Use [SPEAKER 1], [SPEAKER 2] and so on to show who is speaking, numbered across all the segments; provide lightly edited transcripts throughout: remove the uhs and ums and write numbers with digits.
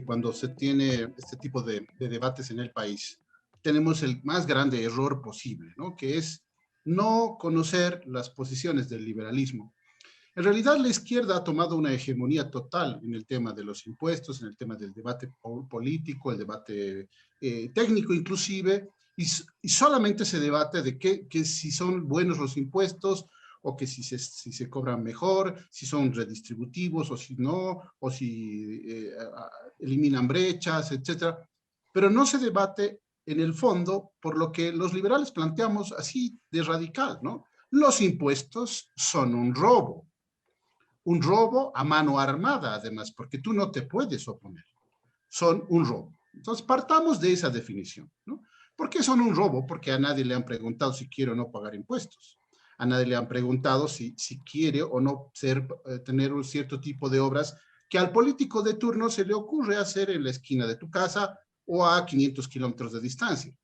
[SPEAKER 1] cuando se tiene este tipo de debates en el país, tenemos el más grande error posible, ¿no? Que es no conocer las posiciones del liberalismo. En realidad, la izquierda ha tomado una hegemonía total en el tema de los impuestos, en el tema del debate político, el debate técnico inclusive, y solamente se debate de que si son buenos los impuestos o que si se cobran mejor, si son redistributivos o si no, o si eliminan brechas, etcétera. Pero no se debate en el fondo por lo que los liberales planteamos así de radical, ¿no? Los impuestos son un robo a mano armada, además, porque tú no te puedes oponer. Son un robo. Entonces, partamos de esa definición, ¿no? ¿Por qué son un robo? Porque a nadie le han preguntado si quiere o no pagar impuestos. A nadie le han preguntado si quiere o no tener un cierto tipo de obras que al político de turno se le ocurre hacer en la esquina de tu casa o a 500 kilómetros de distancia.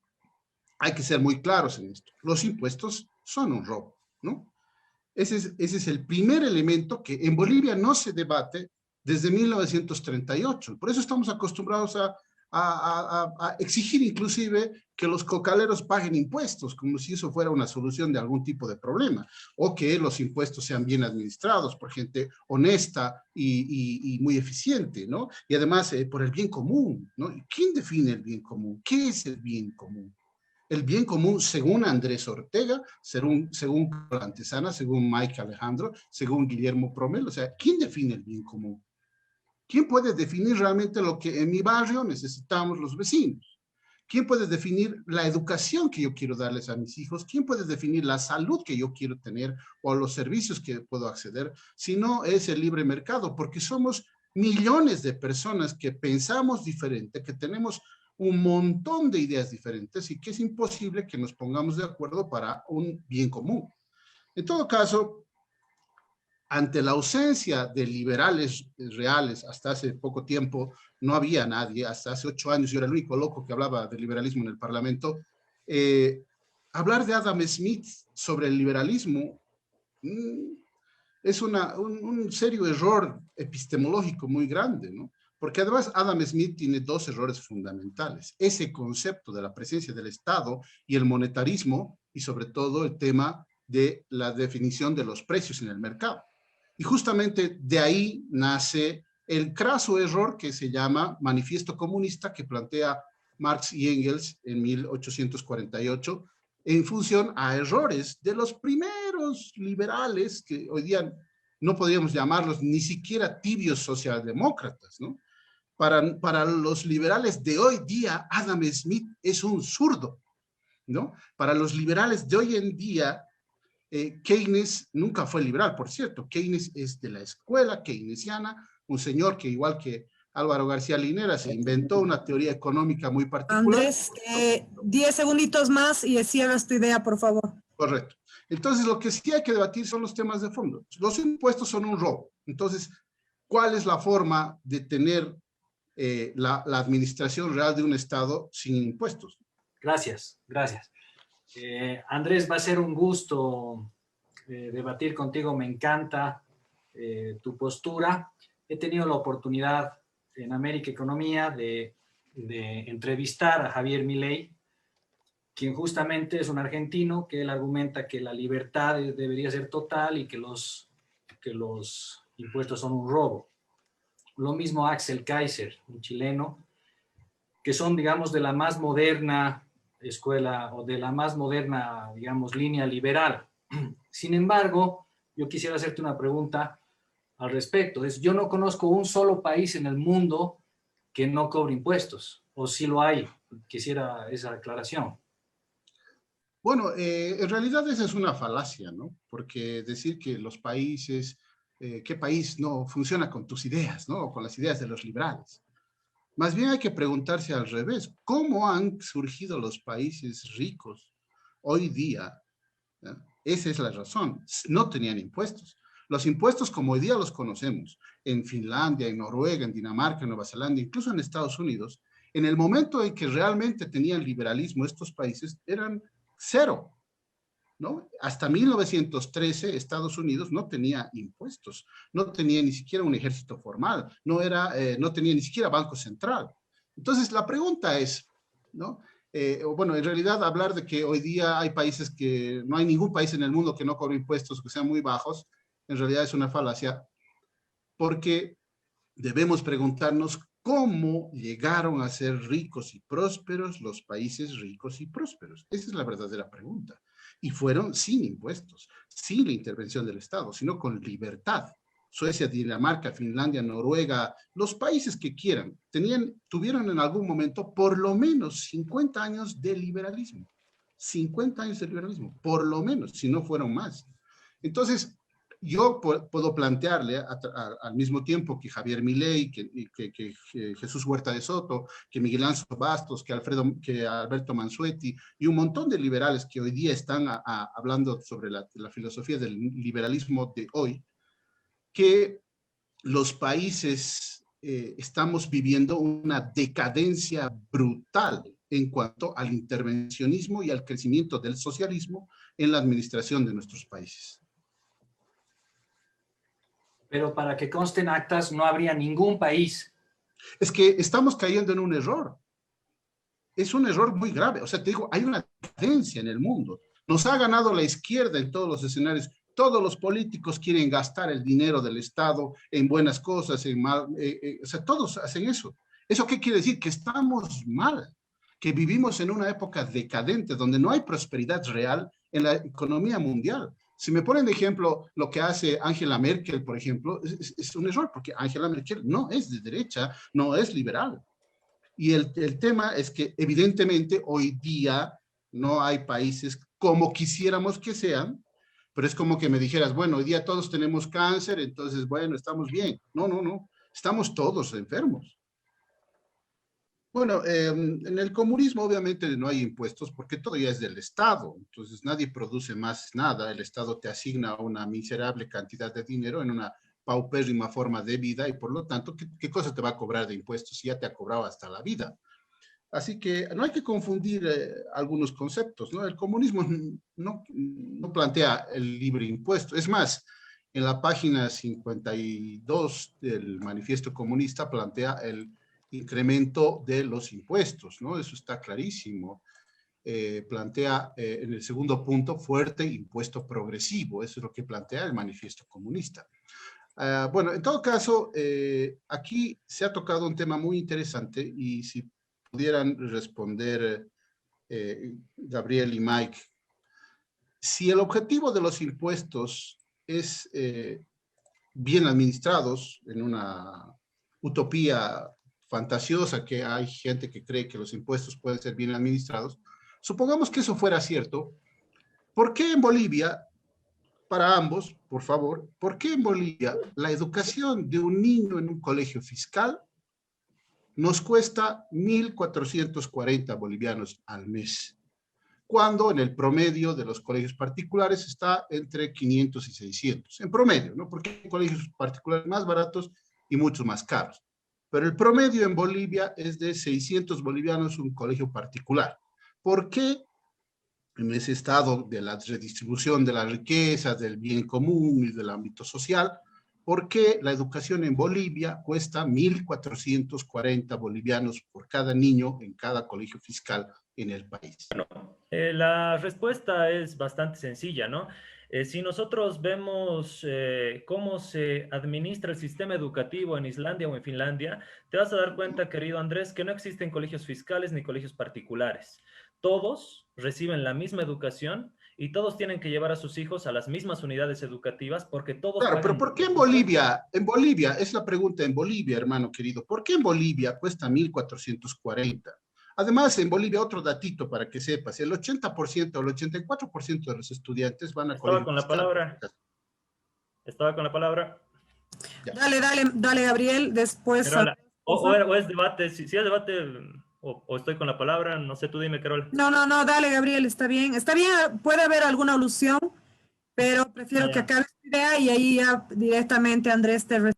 [SPEAKER 1] Hay que ser muy claros en esto. Los impuestos son un robo, ¿no? Ese es el primer elemento que en Bolivia no se debate desde 1938. Por eso estamos acostumbrados a exigir inclusive que los cocaleros paguen impuestos, como si eso fuera una solución de algún tipo de problema, o que los impuestos sean bien administrados por gente honesta y muy eficiente, ¿no? Y además por el bien común, ¿no? ¿Quién define el bien común? ¿Qué es el bien común? El bien común, según Andrés Ortega, según Antesana, según Mike Alejandro, según Guillermo Promel, o sea, ¿quién define el bien común? ¿Quién puede definir realmente lo que en mi barrio necesitamos los vecinos? ¿Quién puede definir la educación que yo quiero darles a mis hijos? ¿Quién puede definir la salud que yo quiero tener o los servicios que puedo acceder? Si no es el libre mercado, porque somos millones de personas que pensamos diferente, que tenemos un montón de ideas diferentes y que es imposible que nos pongamos de acuerdo para un bien común. En todo caso, ante la ausencia de liberales reales, hasta hace poco tiempo no había nadie, hasta hace 8 años yo era el único loco que hablaba de liberalismo en el Parlamento, hablar de Adam Smith sobre el liberalismo es un serio error epistemológico muy grande, ¿no? Porque además Adam Smith tiene dos errores fundamentales. Ese concepto de la presencia del Estado y el monetarismo, y sobre todo el tema de la definición de los precios en el mercado. Y justamente de ahí nace el craso error que se llama Manifiesto Comunista, que plantea Marx y Engels en 1848, en función a errores de los primeros liberales, que hoy día no podríamos llamarlos ni siquiera tibios socialdemócratas, ¿no? Para los liberales de hoy día, Adam Smith es un zurdo, ¿no? Para los liberales de hoy en día, Keynes nunca fue liberal, por cierto. Keynes es de la escuela keynesiana, un señor que igual que Álvaro García Linera se inventó una teoría económica muy particular.
[SPEAKER 2] Andrés, 10 segunditos más y cierras tu idea, por favor.
[SPEAKER 1] Correcto. Entonces, lo que sí hay que debatir son los temas de fondo. Los impuestos son un robo. Entonces, ¿cuál es la forma de tener la administración real de un Estado sin impuestos?
[SPEAKER 3] Gracias, gracias. Andrés, va a ser un gusto debatir contigo. Me encanta tu postura. He tenido la oportunidad en América Economía de entrevistar a Javier Milei, quien justamente es un argentino que él argumenta que la libertad debería ser total y que los impuestos son un robo. Lo mismo Axel Kaiser, un chileno, que son, digamos, de la más moderna escuela o de la más moderna, digamos, línea liberal. Sin embargo, yo quisiera hacerte una pregunta al respecto. Yo no conozco un solo país en el mundo que no cobre impuestos, o si lo hay. Quisiera esa aclaración.
[SPEAKER 1] Bueno, en realidad esa es una falacia, ¿no? Porque decir que los países, ¿qué país no funciona con tus ideas, ¿no? O con las ideas de los liberales. Más bien hay que preguntarse al revés, ¿cómo han surgido los países ricos hoy día? ¿Ya? Esa es la razón, no tenían impuestos. Los impuestos como hoy día los conocemos, en Finlandia, en Noruega, en Dinamarca, en Nueva Zelanda, incluso en Estados Unidos, en el momento en que realmente tenían liberalismo estos países eran cero. ¿no? Hasta 1913 Estados Unidos no tenía impuestos, no tenía ni siquiera un ejército formal, no tenía ni siquiera banco central. Entonces la pregunta es, ¿no? Bueno, en realidad hablar de que hoy día hay países que, no hay ningún país en el mundo que no cobre impuestos que sean muy bajos, en realidad es una falacia, porque debemos preguntarnos cómo llegaron a ser ricos y prósperos los países ricos y prósperos. Esa es la verdadera pregunta. Y fueron sin impuestos, sin la intervención del Estado, sino con libertad. Suecia, Dinamarca, Finlandia, Noruega, los países que quieran, tuvieron en algún momento por lo menos 50 años de liberalismo. 50 años de liberalismo, por lo menos, si no fueron más. Entonces, yo puedo plantearle al mismo tiempo que Javier Milei, que Jesús Huerta de Soto, que Miguel Ángel Bastos, que Alberto Mansuetti y un montón de liberales que hoy día están hablando sobre la filosofía del liberalismo de hoy, que los países estamos viviendo una decadencia brutal en cuanto al intervencionismo y al crecimiento del socialismo en la administración de nuestros países.
[SPEAKER 3] Pero para que consten actas, no habría ningún país.
[SPEAKER 1] Es que estamos cayendo en un error. Es un error muy grave. O sea, te digo, hay una decadencia en el mundo. Nos ha ganado la izquierda en todos los escenarios. Todos los políticos quieren gastar el dinero del Estado en buenas cosas, o sea, todos hacen eso. ¿Eso qué quiere decir? Que estamos mal, que vivimos en una época decadente donde no hay prosperidad real en la economía mundial. Si me ponen de ejemplo lo que hace Angela Merkel, por ejemplo, es un error, porque Angela Merkel no es de derecha, no es liberal. Y el tema es que evidentemente hoy día no hay países como quisiéramos que sean, pero es como que me dijeras, bueno, hoy día todos tenemos cáncer, entonces, bueno, estamos bien. No, no, no, estamos todos enfermos. Bueno, en el comunismo obviamente no hay impuestos porque todo ya es del Estado, entonces nadie produce más nada, el Estado te asigna una miserable cantidad de dinero en una paupérrima forma de vida y por lo tanto, ¿qué cosa te va a cobrar de impuestos si ya te ha cobrado hasta la vida? Así que no hay que confundir algunos conceptos, ¿no? El comunismo no plantea el libre impuesto, es más, en la página 52 del Manifiesto Comunista plantea el incremento de los impuestos, ¿no? Eso está clarísimo. Plantea en el segundo punto fuerte impuesto progresivo, eso es lo que plantea el Manifiesto Comunista. Bueno, en todo caso, aquí se ha tocado un tema muy interesante y si pudieran responder Gabriel y Mike, si el objetivo de los impuestos es bien administrados en una utopía fantasiosa que hay gente que cree que los impuestos pueden ser bien administrados, supongamos que eso fuera cierto, ¿por qué en Bolivia, para ambos, por favor, por qué en Bolivia la educación de un niño en un colegio fiscal nos cuesta 1.440 bolivianos al mes, cuando en el promedio de los colegios particulares está entre 500 y 600, en promedio, ¿no? Porque hay colegios particulares más baratos y muchos más caros. Pero el promedio en Bolivia es de 600 bolivianos un colegio particular. ¿Por qué en ese estado de la redistribución de la riqueza, del bien común y del ámbito social, por qué la educación en Bolivia cuesta 1.440 bolivianos por cada niño en cada colegio fiscal en el país?
[SPEAKER 4] La respuesta es bastante sencilla, ¿no? Si nosotros vemos cómo se administra el sistema educativo en Islandia o en Finlandia, te vas a dar cuenta, querido Andrés, que no existen colegios fiscales ni colegios particulares. Todos reciben la misma educación y todos tienen que llevar a sus hijos a las mismas unidades educativas porque todos...
[SPEAKER 1] Claro, pero ¿por qué en Bolivia? En Bolivia, es la pregunta en Bolivia, hermano querido. ¿Por qué en Bolivia cuesta 1.440? Además, en Bolivia, otro datito para que sepas, el 80% o el 84% de los estudiantes van a colegio fiscal.
[SPEAKER 4] Estaba con la palabra.
[SPEAKER 1] Ya.
[SPEAKER 2] Dale, Gabriel, después...
[SPEAKER 4] O es debate, si es debate o estoy con la palabra, no sé, tú dime, Carol.
[SPEAKER 2] No, dale, Gabriel, está bien, puede haber alguna alusión, pero prefiero que acabe tu idea y ahí ya directamente Andrés te responde.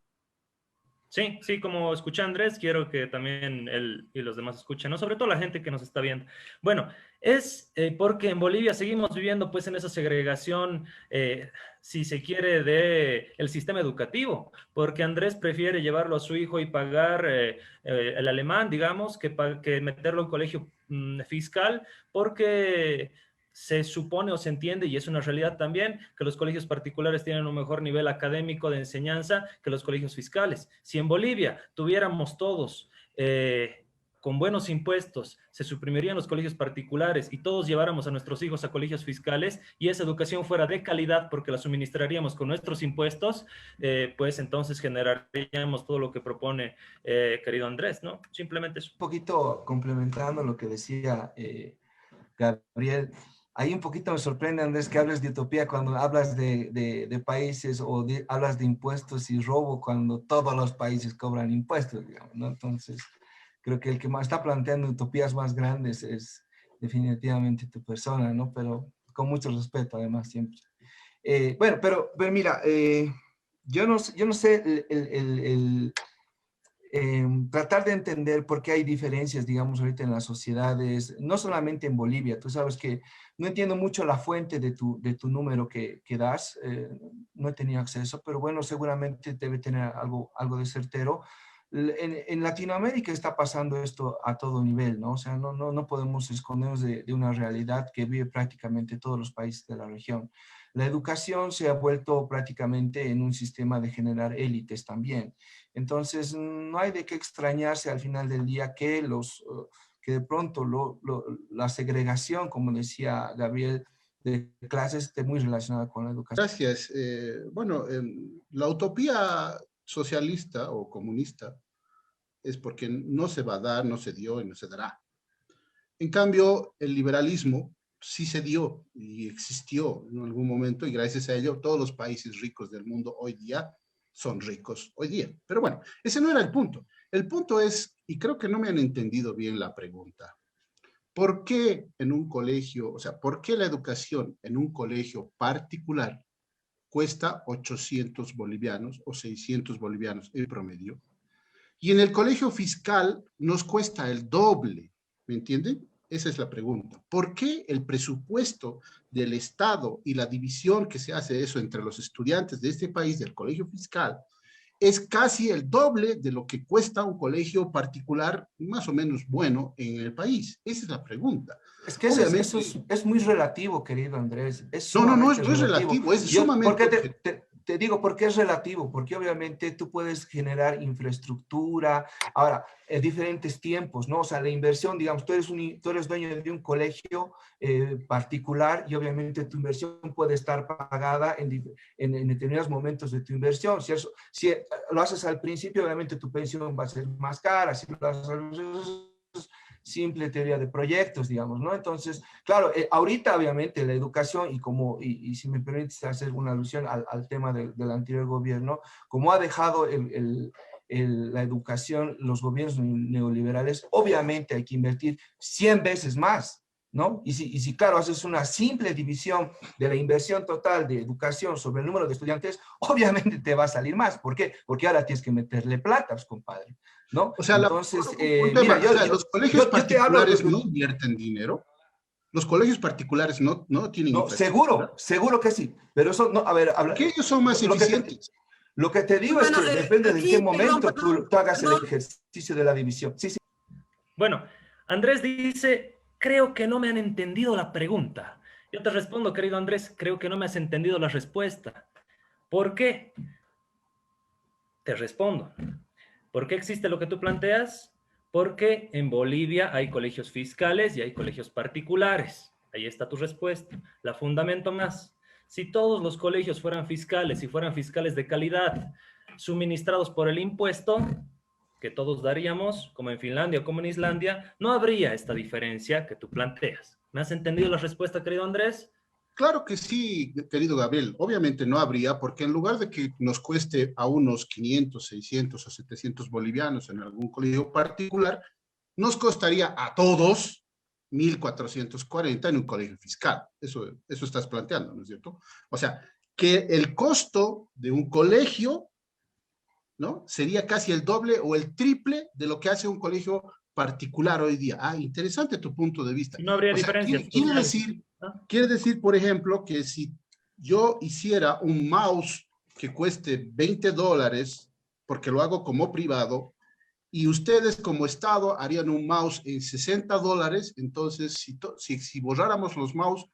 [SPEAKER 4] Sí, sí, como escuché a Andrés, quiero que también él y los demás escuchen, ¿no? Sobre todo la gente que nos está viendo. Bueno, es porque en Bolivia seguimos viviendo pues en esa segregación, si se quiere, de el sistema educativo, porque Andrés prefiere llevarlo a su hijo y pagar el alemán, digamos, que meterlo en colegio fiscal, porque se supone o se entiende, y es una realidad también, que los colegios particulares tienen un mejor nivel académico de enseñanza que los colegios fiscales. Si en Bolivia tuviéramos todos con buenos impuestos, se suprimirían los colegios particulares y todos lleváramos a nuestros hijos a colegios fiscales y esa educación fuera de calidad porque la suministraríamos con nuestros impuestos, pues entonces generaríamos todo lo que propone querido Andrés, ¿no? Simplemente eso.
[SPEAKER 5] Un poquito complementando lo que decía Gabriel, ahí un poquito me sorprende, Andrés, que hables de utopía cuando hablas de países o hablas de impuestos y robo cuando todos los países cobran impuestos, digamos, ¿no? Entonces, creo que el que más está planteando utopías más grandes es definitivamente tu persona, ¿no? Pero con mucho respeto, además, siempre. Bueno, pero mira, yo no sé tratar de entender por qué hay diferencias, digamos, ahorita en las sociedades, no solamente en Bolivia. Tú sabes que no entiendo mucho la fuente de tu número que das, no he tenido acceso, pero bueno, seguramente debe tener algo de certero. En Latinoamérica está pasando esto a todo nivel, ¿no? O sea, no podemos escondernos de una realidad que vive prácticamente todos los países de la región. La educación se ha vuelto prácticamente en un sistema de generar élites también. Entonces, no hay de qué extrañarse al final del día que que de pronto la segregación, como decía Gabriel, de clases esté muy relacionada con la educación.
[SPEAKER 1] Gracias. Bueno, la utopía socialista o comunista es porque no se va a dar, no se dio y no se dará. En cambio, el liberalismo sí se dio y existió en algún momento y gracias a ello todos los países ricos del mundo hoy día son ricos hoy día. Pero bueno, ese no era el punto. El punto es, y creo que no me han entendido bien la pregunta, ¿por qué en un colegio, o sea, por qué la educación en un colegio particular cuesta 800 bolivianos o 600 bolivianos en promedio? Y en el colegio fiscal nos cuesta el doble, ¿me entienden? Esa es la pregunta. ¿Por qué el presupuesto del Estado y la división que se hace eso entre los estudiantes de este país del colegio fiscal es casi el doble de lo que cuesta un colegio particular más o menos bueno en el país? Esa es la pregunta.
[SPEAKER 5] Es que eso es muy relativo, querido Andrés.
[SPEAKER 1] No es relativo, es sumamente
[SPEAKER 5] objetivo. Te digo por qué es relativo, porque obviamente tú puedes generar infraestructura, ahora, en diferentes tiempos, ¿no? O sea, la inversión, digamos, tú eres dueño de un colegio particular y obviamente tu inversión puede estar pagada en determinados momentos de tu inversión. Si lo haces al principio, obviamente tu pensión va a ser más cara, si lo haces simple teoría de proyectos, digamos, ¿no? Entonces, claro, ahorita obviamente la educación y si me permites hacer una alusión al tema del anterior gobierno, como ha dejado la educación los gobiernos neoliberales, obviamente hay que invertir 100 veces más, ¿no? Y si claro, haces una simple división de la inversión total de educación sobre el número de estudiantes, obviamente te va a salir más. ¿Por qué? Porque ahora tienes que meterle plata, pues, compadre, ¿no?
[SPEAKER 1] O sea,
[SPEAKER 5] entonces,
[SPEAKER 1] mira, los colegios particulares no invierten dinero. Los colegios particulares no tienen
[SPEAKER 5] infraestructura. Seguro que sí, pero eso no, a ver,
[SPEAKER 1] ¿qué ellos son más eficientes?
[SPEAKER 5] Lo que te digo es que depende de qué momento tú hagas el ejercicio de la división. Sí.
[SPEAKER 4] Bueno, Andrés dice, creo que no me han entendido la pregunta. Yo te respondo, querido Andrés, creo que no me has entendido la respuesta. ¿Por qué? Te respondo. ¿Por qué existe lo que tú planteas? Porque en Bolivia hay colegios fiscales y hay colegios particulares. Ahí está tu respuesta. La fundamento más. Si todos los colegios fueran fiscales y fueran fiscales de calidad, suministrados por el impuesto que todos daríamos, como en Finlandia o como en Islandia, no habría esta diferencia que tú planteas. ¿Me has entendido la respuesta, querido Andrés?
[SPEAKER 1] Claro que sí, querido Gabriel. Obviamente no habría, porque en lugar de que nos cueste a unos 500, 600 o 700 bolivianos en algún colegio particular, nos costaría a todos 1.440 en un colegio fiscal. Eso estás planteando, ¿no es cierto? O sea, que el costo de un colegio ¿no? Sería casi el doble o el triple de lo que hace un colegio particular hoy día. Ah, interesante tu punto de vista.
[SPEAKER 4] Y no habría
[SPEAKER 1] O sea,
[SPEAKER 4] diferencias
[SPEAKER 1] quiere
[SPEAKER 4] sociales,
[SPEAKER 1] decir,
[SPEAKER 4] ¿no?
[SPEAKER 1] quiere decir, por ejemplo, que si yo hiciera un mouse que cueste $20, porque lo hago como privado, y ustedes como Estado harían un mouse en $60, entonces si borráramos los mouse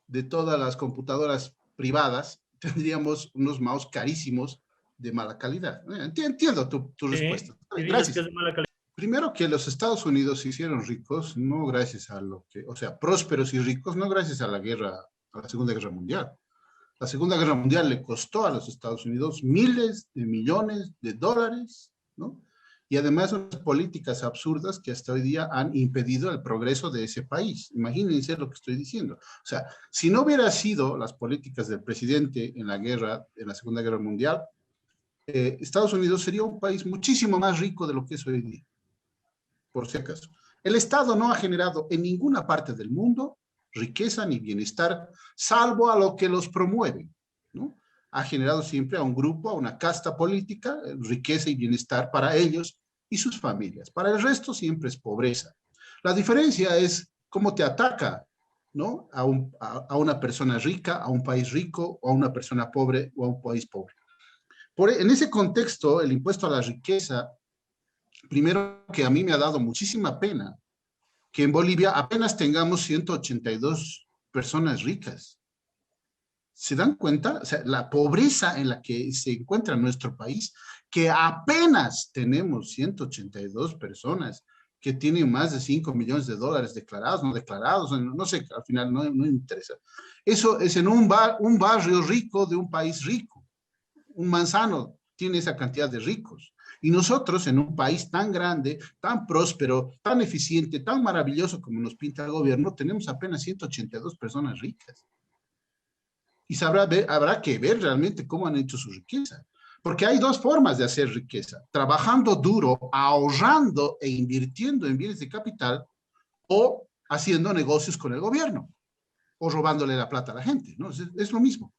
[SPEAKER 1] de todas las computadoras privadas, tendríamos unos mouse carísimos de mala calidad. Entiendo tu respuesta.
[SPEAKER 4] Sí, y dices que
[SPEAKER 1] Gracias.
[SPEAKER 4] es de mala calidad.
[SPEAKER 1] Primero que los Estados Unidos se hicieron ricos, no gracias a lo que, o sea, prósperos y ricos, no gracias a la guerra, a la Segunda Guerra Mundial. La Segunda Guerra Mundial le costó a los Estados Unidos miles de millones de dólares, ¿no? Y además unas políticas absurdas que hasta hoy día han impedido el progreso de ese país. Imagínense lo que estoy diciendo. O sea, si no hubiera sido las políticas del presidente en la guerra, en la Segunda Guerra Mundial, Estados Unidos sería un país muchísimo más rico de lo que es hoy día, por si acaso. El Estado no ha generado en ninguna parte del mundo riqueza ni bienestar, salvo a lo que los promueve, ¿no? Ha generado siempre a un grupo, a una casta política, riqueza y bienestar para ellos y sus familias. Para el resto siempre es pobreza. La diferencia es cómo te ataca, ¿no? A una persona rica, a un país rico, o a una persona pobre, o a un país pobre. En ese contexto, el impuesto a la riqueza, primero que a mí me ha dado muchísima pena que en Bolivia apenas tengamos 182 personas ricas. ¿Se dan cuenta? O sea, la pobreza en la que se encuentra nuestro país, que apenas tenemos 182 personas que tienen más de 5 millones de dólares declarados, no declarados, no sé, al final no interesa. Eso es en un barrio rico de un país rico. Un Manzano tiene esa cantidad de ricos. Y nosotros en un país tan grande, tan próspero, tan eficiente, tan maravilloso como nos pinta el gobierno, tenemos apenas 182 personas ricas. Y habrá que ver realmente cómo han hecho su riqueza. Porque hay dos formas de hacer riqueza: trabajando duro, ahorrando e invirtiendo en bienes de capital, o haciendo negocios con el gobierno, o robándole la plata a la gente, ¿no? Es lo mismo.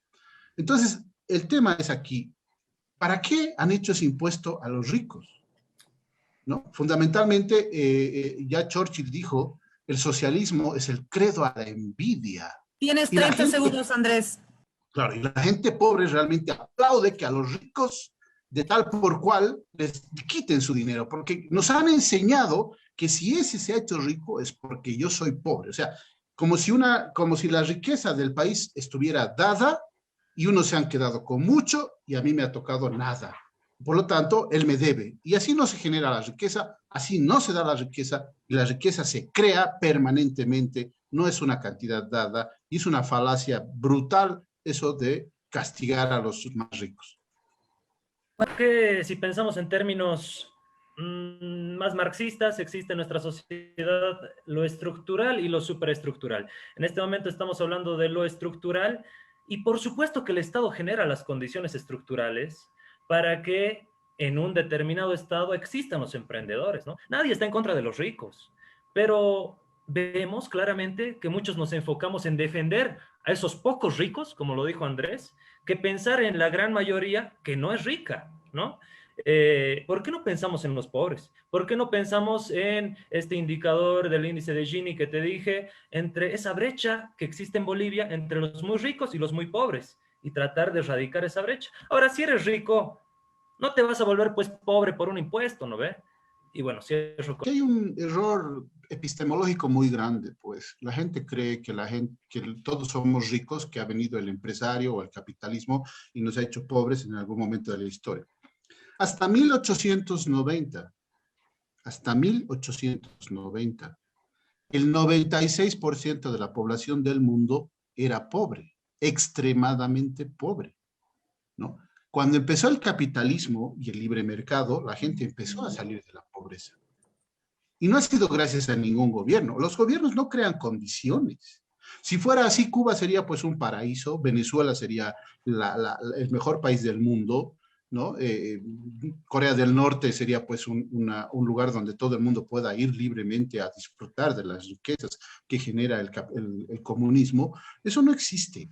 [SPEAKER 1] Entonces, el tema es aquí, ¿para qué han hecho ese impuesto a los ricos? ¿No? Fundamentalmente, ya Churchill dijo, el socialismo es el credo a la envidia.
[SPEAKER 2] Tienes 30 segundos, Andrés.
[SPEAKER 1] Claro, y la gente pobre realmente aplaude que a los ricos de tal por cual les quiten su dinero, porque nos han enseñado que si ese se ha hecho rico es porque yo soy pobre. O sea, como si la riqueza del país estuviera dada y unos se han quedado con mucho y a mí me ha tocado nada. Por lo tanto, él me debe. Y así no se genera la riqueza, así no se da la riqueza, y la riqueza se crea permanentemente, no es una cantidad dada, y es una falacia brutal eso de castigar a los más ricos.
[SPEAKER 4] Que si pensamos en términos más marxistas, existe en nuestra sociedad lo estructural y lo superestructural. En este momento estamos hablando de lo estructural y por supuesto que el Estado genera las condiciones estructurales para que en un determinado estado existan los emprendedores, ¿no? Nadie está en contra de los ricos, pero vemos claramente que muchos nos enfocamos en defender a esos pocos ricos, como lo dijo Andrés, que pensar en la gran mayoría que no es rica, ¿no? ¿Por qué no pensamos en los pobres? ¿Por qué no pensamos en este indicador del índice de Gini que te dije, entre esa brecha que existe en Bolivia entre los muy ricos y los muy pobres, y tratar de erradicar esa brecha? Ahora, si eres rico, no te vas a volver pues pobre por un impuesto, ¿no ve? Y bueno, cierro con...
[SPEAKER 1] Hay un error epistemológico muy grande, pues. La gente cree que todos somos ricos, que ha venido el empresario o el capitalismo y nos ha hecho pobres en algún momento de la historia. Hasta 1890, el 96% de la población del mundo era pobre, extremadamente pobre, ¿no? Cuando empezó el capitalismo y el libre mercado, la gente empezó a salir de la pobreza. Y no ha sido gracias a ningún gobierno. Los gobiernos no crean condiciones. Si fuera así, Cuba sería pues un paraíso, Venezuela sería el mejor país del mundo, ¿no? Corea del Norte sería pues un lugar donde todo el mundo pueda ir libremente a disfrutar de las riquezas que genera el comunismo. Eso no existe.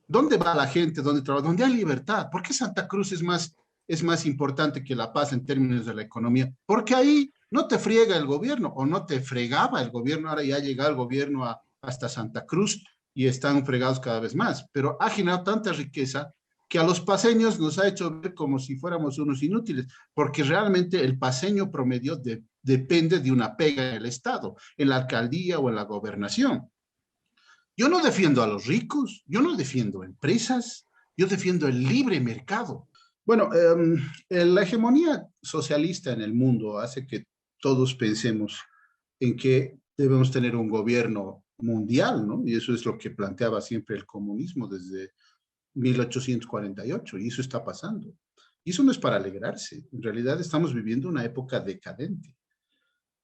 [SPEAKER 1] ¿Dónde va la gente? ¿Dónde trabaja? ¿Dónde hay libertad? ¿Por qué Santa Cruz es más es más importante que la paz en términos de la economía, porque ahí no te friega el gobierno o no te fregaba el gobierno, ahora ya llega el gobierno hasta Santa Cruz y están fregados cada vez más, pero ha generado tanta riqueza que a los paseños nos ha hecho ver como si fuéramos unos inútiles, porque realmente el paseño promedio depende de una pega en el Estado, en la alcaldía o en la gobernación. Yo no defiendo a los ricos, yo no defiendo empresas, yo defiendo el libre mercado. Bueno, la hegemonía socialista en el mundo hace que todos pensemos en que debemos tener un gobierno mundial, ¿no? Y eso es lo que planteaba siempre el comunismo desde 1848, y eso está pasando. Y eso no es para alegrarse, en realidad estamos viviendo una época decadente.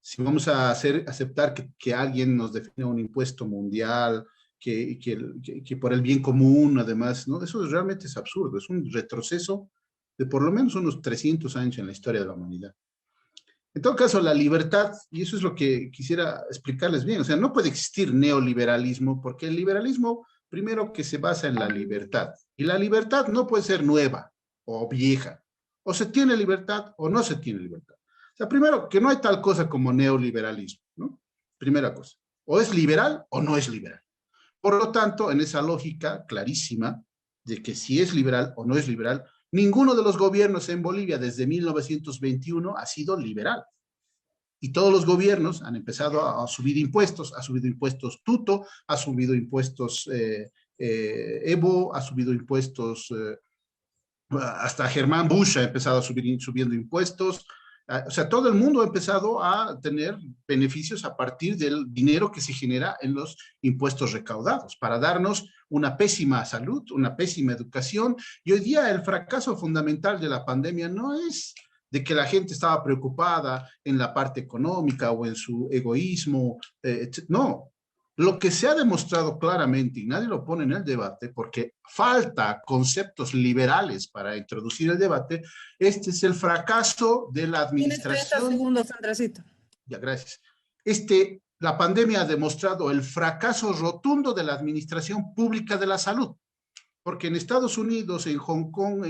[SPEAKER 1] Si vamos a aceptar que alguien nos define un impuesto mundial, que por el bien común, además, ¿no? Eso realmente es absurdo, es un retroceso de por lo menos unos 300 años en la historia de la humanidad. En todo caso, la libertad, y eso es lo que quisiera explicarles bien, o sea, no puede existir neoliberalismo, porque el liberalismo, primero que se basa en la libertad, y la libertad no puede ser nueva o vieja, o se tiene libertad o no se tiene libertad. O sea, primero, que no hay tal cosa como neoliberalismo, ¿no? Primera cosa, o es liberal o no es liberal. Por lo tanto, en esa lógica clarísima de que si es liberal o no es liberal, ninguno de los gobiernos en Bolivia desde 1921 ha sido liberal. Y todos los gobiernos han empezado a subir impuestos, ha subido impuestos Tuto, ha subido impuestos Evo, ha subido impuestos, hasta Germán Bush ha empezado a subiendo impuestos. O sea, todo el mundo ha empezado a tener beneficios a partir del dinero que se genera en los impuestos recaudados para darnos una pésima salud, una pésima educación. Y hoy día el fracaso fundamental de la pandemia no es de que la gente estaba preocupada en la parte económica o en su egoísmo. No, lo que se ha demostrado claramente, y nadie lo pone en el debate porque falta conceptos liberales para introducir el debate, este es el fracaso de la administración.
[SPEAKER 2] Tienes 30 segundos, Andresito.
[SPEAKER 1] Ya, gracias. La pandemia ha demostrado el fracaso rotundo de la administración pública de la salud, porque en Estados Unidos, en Hong Kong,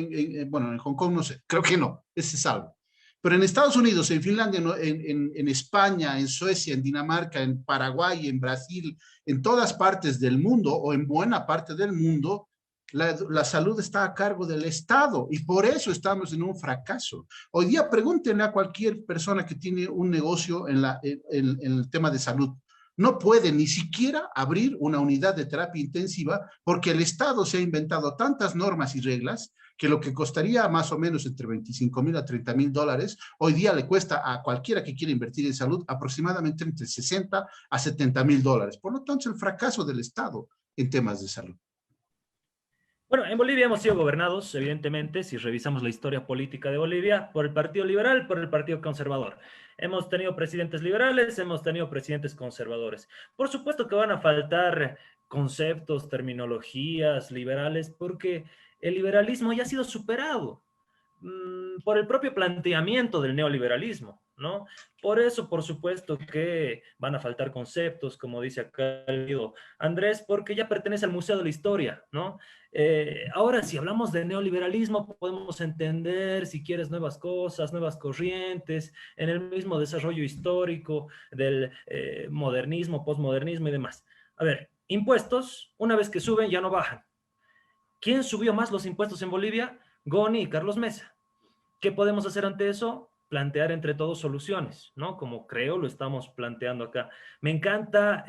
[SPEAKER 1] bueno, en Hong Kong no sé, creo que no, ese es salvo. Pero en Estados Unidos, en Finlandia, en España, en Suecia, en Dinamarca, en Paraguay, en Brasil, en todas partes del mundo o en buena parte del mundo, la salud está a cargo del Estado y por eso estamos en un fracaso. Hoy día pregúntenle a cualquier persona que tiene un negocio en el tema de salud. No puede ni siquiera abrir una unidad de terapia intensiva porque el Estado se ha inventado tantas normas y reglas que lo que costaría más o menos entre 25,000 a 30,000 dólares, hoy día le cuesta a cualquiera que quiera invertir en salud aproximadamente entre 60 a 70,000 dólares. Por lo tanto, el fracaso del Estado en temas de salud.
[SPEAKER 4] Bueno, en Bolivia hemos sido gobernados, evidentemente, si revisamos la historia política de Bolivia, por el Partido Liberal, por el Partido Conservador. Hemos tenido presidentes liberales, hemos tenido presidentes conservadores. Por supuesto que van a faltar conceptos, terminologías liberales, porque el liberalismo ya ha sido superado por el propio planteamiento del neoliberalismo, ¿no? Por eso, por supuesto, que van a faltar conceptos, como dice acá el amigo Andrés, porque ya pertenece al Museo de la Historia, ¿no? Ahora, si hablamos de neoliberalismo, podemos entender, si quieres, nuevas cosas, nuevas corrientes, en el mismo desarrollo histórico del modernismo, posmodernismo y demás. A ver, impuestos, una vez que suben, ya no bajan. ¿Quién subió más los impuestos en Bolivia? Goni y Carlos Mesa. ¿Qué podemos hacer ante eso? Plantear entre todos soluciones, ¿no? Como creo lo estamos planteando acá. Me encanta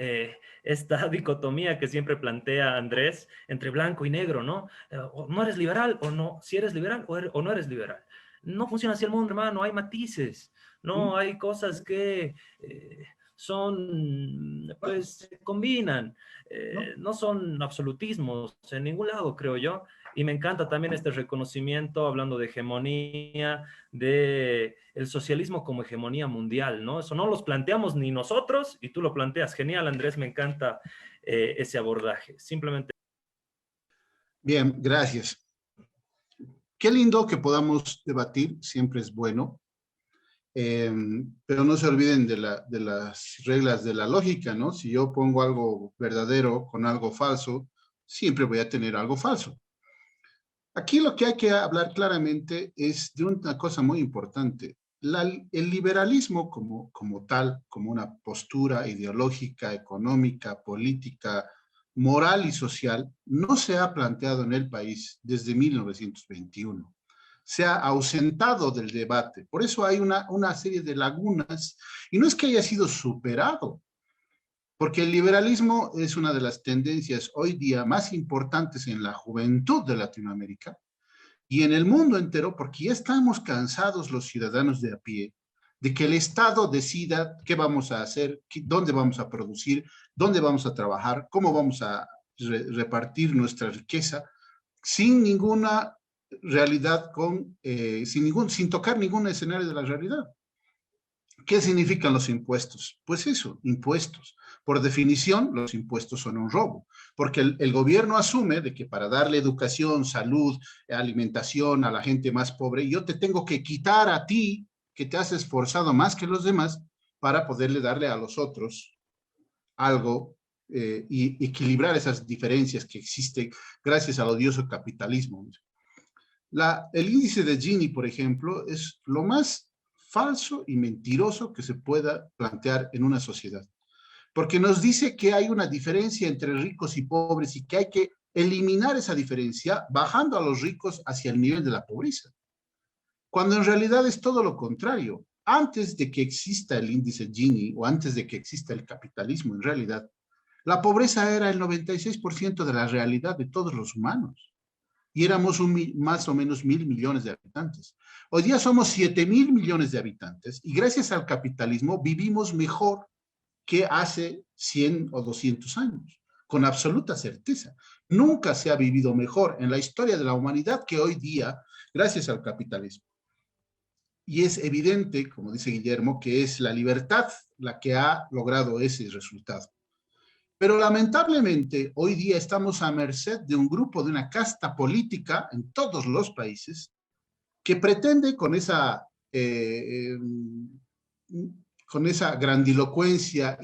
[SPEAKER 4] esta dicotomía que siempre plantea Andrés entre blanco y negro, ¿no? O no eres liberal o no, si eres liberal o no eres liberal. No funciona así el mundo, hermano, hay matices, ¿no? Hay cosas que pues, se combinan, no son absolutismos en ningún lado, creo yo. Y me encanta también este reconocimiento, hablando de hegemonía, de el socialismo como hegemonía mundial, ¿no? Eso no los planteamos ni nosotros, y tú lo planteas. Genial, Andrés, me encanta ese abordaje. Simplemente.
[SPEAKER 1] Bien, gracias. Qué lindo que podamos debatir, siempre es bueno, pero no se olviden de las reglas de la lógica, ¿no? Si yo pongo algo verdadero con algo falso, siempre voy a tener algo falso. Aquí lo que hay que hablar claramente es de una cosa muy importante. El liberalismo como tal, como una postura ideológica, económica, política, moral y social, no se ha planteado en el país desde 1921. Se ha ausentado del debate. Por eso hay una serie de lagunas, y no es que haya sido superado, porque el liberalismo es una de las tendencias hoy día más importantes en la juventud de Latinoamérica y en el mundo entero, porque ya estamos cansados los ciudadanos de a pie de que el Estado decida qué vamos a hacer, dónde vamos a producir, dónde vamos a trabajar, cómo vamos a repartir nuestra riqueza, sin ninguna realidad, sin tocar ningún escenario de la realidad. ¿Qué significan los impuestos? Pues eso, impuestos. Por definición, los impuestos son un robo, porque el gobierno asume de que para darle educación, salud, alimentación a la gente más pobre, yo te tengo que quitar a ti, que te has esforzado más que los demás, para poderle darle a los otros algo y equilibrar esas diferencias que existen gracias al odioso capitalismo. El índice de Gini, por ejemplo, es lo más falso y mentiroso que se pueda plantear en una sociedad, porque nos dice que hay una diferencia entre ricos y pobres y que hay que eliminar esa diferencia bajando a los ricos hacia el nivel de la pobreza, cuando en realidad es todo lo contrario. Antes de que exista el índice Gini o antes de que exista el capitalismo, en realidad, la pobreza era el 96% de la realidad de todos los humanos. Y éramos más o menos 1.000 millones de habitantes. Hoy día somos 7.000 millones de habitantes y gracias al capitalismo vivimos mejor que hace 100 o 200 años, con absoluta certeza. Nunca se ha vivido mejor en la historia de la humanidad que hoy día gracias al capitalismo. Y es evidente, como dice Guillermo, que es la libertad la que ha logrado ese resultado. Pero lamentablemente hoy día estamos a merced de un grupo, de una casta política en todos los países que pretende con esa grandilocuencia,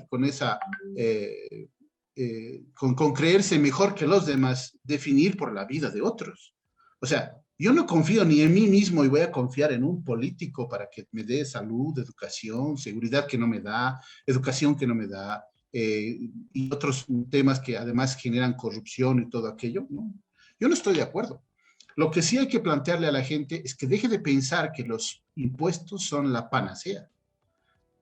[SPEAKER 1] con creerse mejor que los demás, definir por la vida de otros. O sea, yo no confío ni en mí mismo y voy a confiar en un político para que me dé salud, educación, seguridad que no me da, educación que no me da, y otros temas que además generan corrupción y todo aquello, ¿no? Yo no estoy de acuerdo. Lo que sí hay que plantearle a la gente es que deje de pensar que los impuestos son la panacea,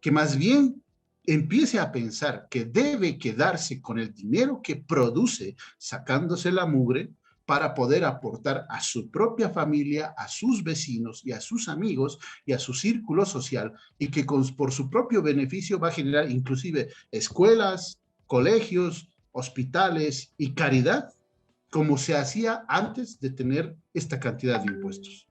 [SPEAKER 1] que más bien empiece a pensar que debe quedarse con el dinero que produce, sacándose la mugre, para poder aportar a su propia familia, a sus vecinos y a sus amigos y a su círculo social, y que por su propio beneficio va a generar inclusive escuelas, colegios, hospitales y caridad, como se hacía antes de tener esta cantidad de impuestos.